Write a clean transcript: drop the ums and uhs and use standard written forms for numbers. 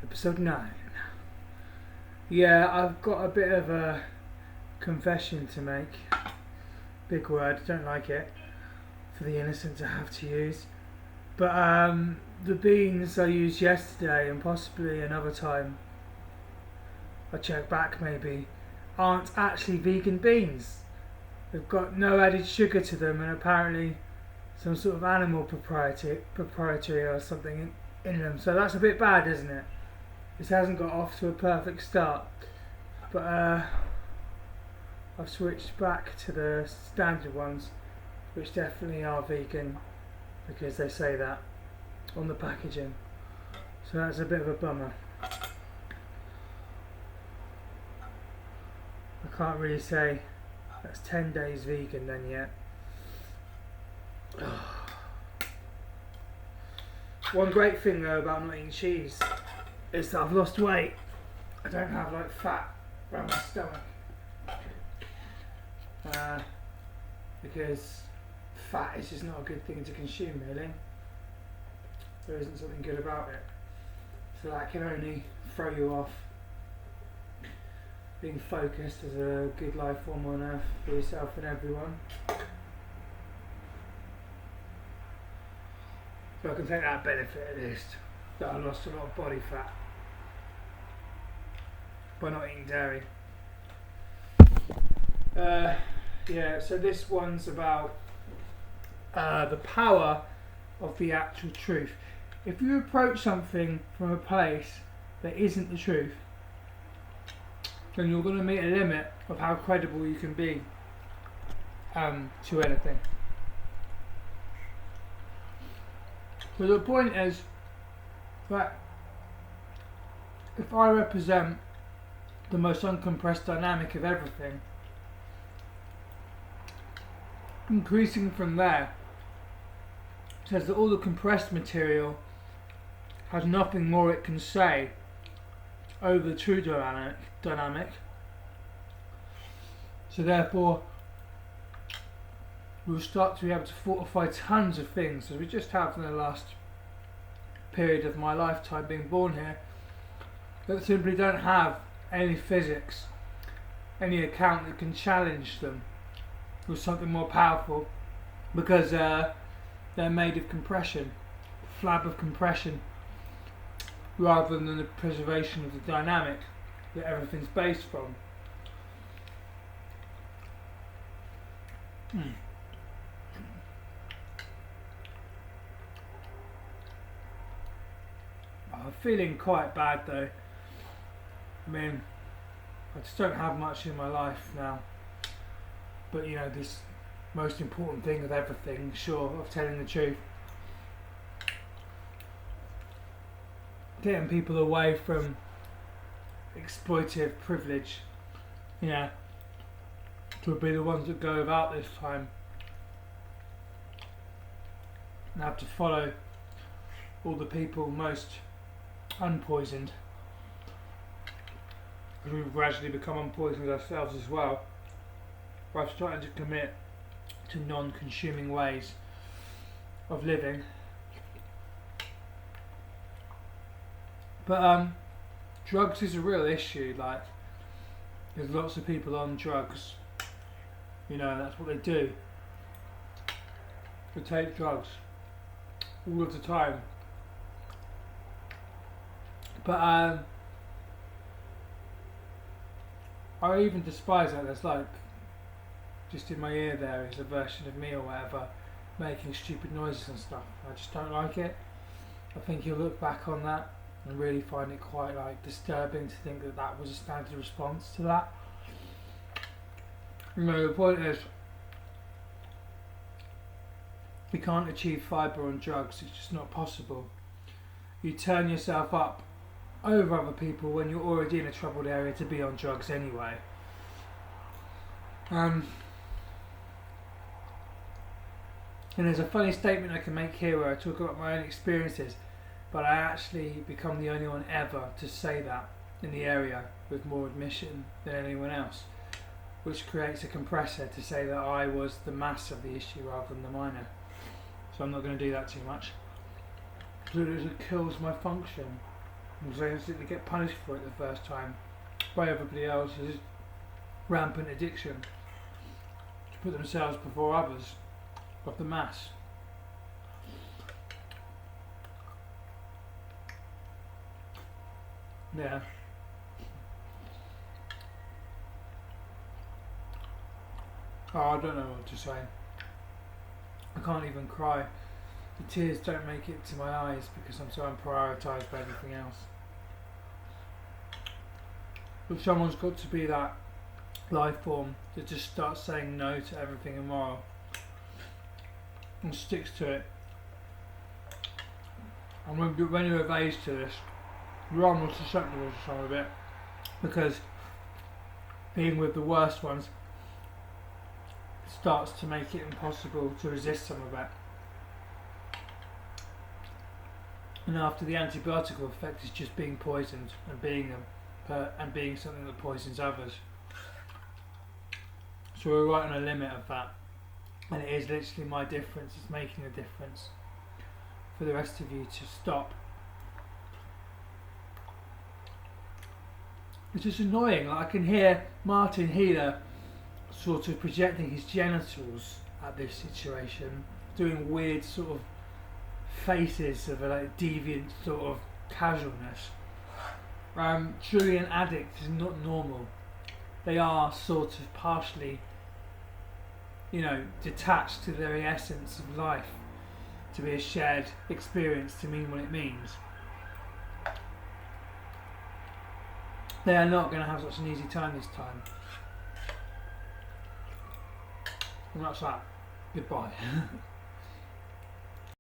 Episode 9. Yeah, I've got a bit of a confession to make. Big word, don't like it. For the innocent to have to use. But the beans I used yesterday and possibly another time, I check back maybe, aren't actually vegan beans. They've got no added sugar to them and apparently some sort of animal proprietary or something in them. So that's a bit bad, isn't it? This hasn't got off to a perfect start. But I've switched back to the standard ones, which definitely are vegan because they say that on the packaging. So that's a bit of a bummer. I can't really say that's 10 days vegan then yet. One great thing though about not eating cheese is that I've lost weight. I don't have like fat around my stomach. Because fat is just not a good thing to consume really. There isn't something good about it. So that can only throw you off being focused as a good life form on earth for yourself and everyone. So I can take that benefit at least, that I lost a lot of body fat by not eating dairy. Yeah, so this one's about the power of the actual truth. If you approach something from a place that isn't the truth, then you're going to meet a limit of how credible you can be to anything. So the point is that if I represent the most uncompressed dynamic of everything, increasing from there says that all the compressed material has nothing more it can say over the true dynamic. So therefore we'll start to be able to fortify tons of things, as we just have in the last period of my lifetime being born here, that simply don't have any physics, any account that can challenge them with something more powerful, because they're made of compression, flab of compression, rather than the preservation of the dynamic that everything's based from. I'm feeling quite bad though. I mean, I just don't have much in my life now. But you know, this most important thing of everything, sure, of telling the truth. Getting people away from exploitive privilege, you know, to be the ones that go about this time and have to follow all the people most unpoisoned, because we've gradually become unpoisoned ourselves as well by starting to commit to non-consuming ways of living. But drugs is a real issue. Like, there's lots of people on drugs, you know, that's what they do. They take drugs all of the time. But I even despise that. There's like, just in my ear there is a version of me or whatever making stupid noises and stuff. I just don't like it. I think you'll look back on that and really find it quite like disturbing to think that that was a standard response to that. You know, the point is, you can't achieve fibre on drugs. It's just not possible. You turn yourself up over other people when you're already in a troubled area to be on drugs anyway. And there's a funny statement I can make here where I talk about my own experiences, but I actually become the only one ever to say that in the area with more admission than anyone else, which creates a compressor to say that I was the mass of the issue rather than the minor. So I'm not going to do that too much, because it kills my function. and so they get punished for it the first time by everybody else's rampant addiction to put themselves before others of the mass. Yeah. Oh, I don't know what to say. I can't even cry. The tears don't make it to my eyes because I'm so unprioritised by everything else. But someone's got to be that life form that just starts saying no to everything immoral and sticks to it. And when you're of age to this, you're almost susceptible to some of it, because being with the worst ones starts to make it impossible to resist some of that. And after the antibiotic effect is just being poisoned and being something that poisons others. So we're right on a limit of that, and it is literally my difference. It's making a difference for the rest of you to stop. It's just annoying. Like, I can hear Martin Healer sort of projecting his genitals at this situation, doing weird sort of faces of a like deviant sort of casualness. Truly an addict is not normal. They are sort of partially, detached to the very essence of life, to be a shared experience, to mean what it means. They are not going to have such an easy time this time. And that's that. Goodbye.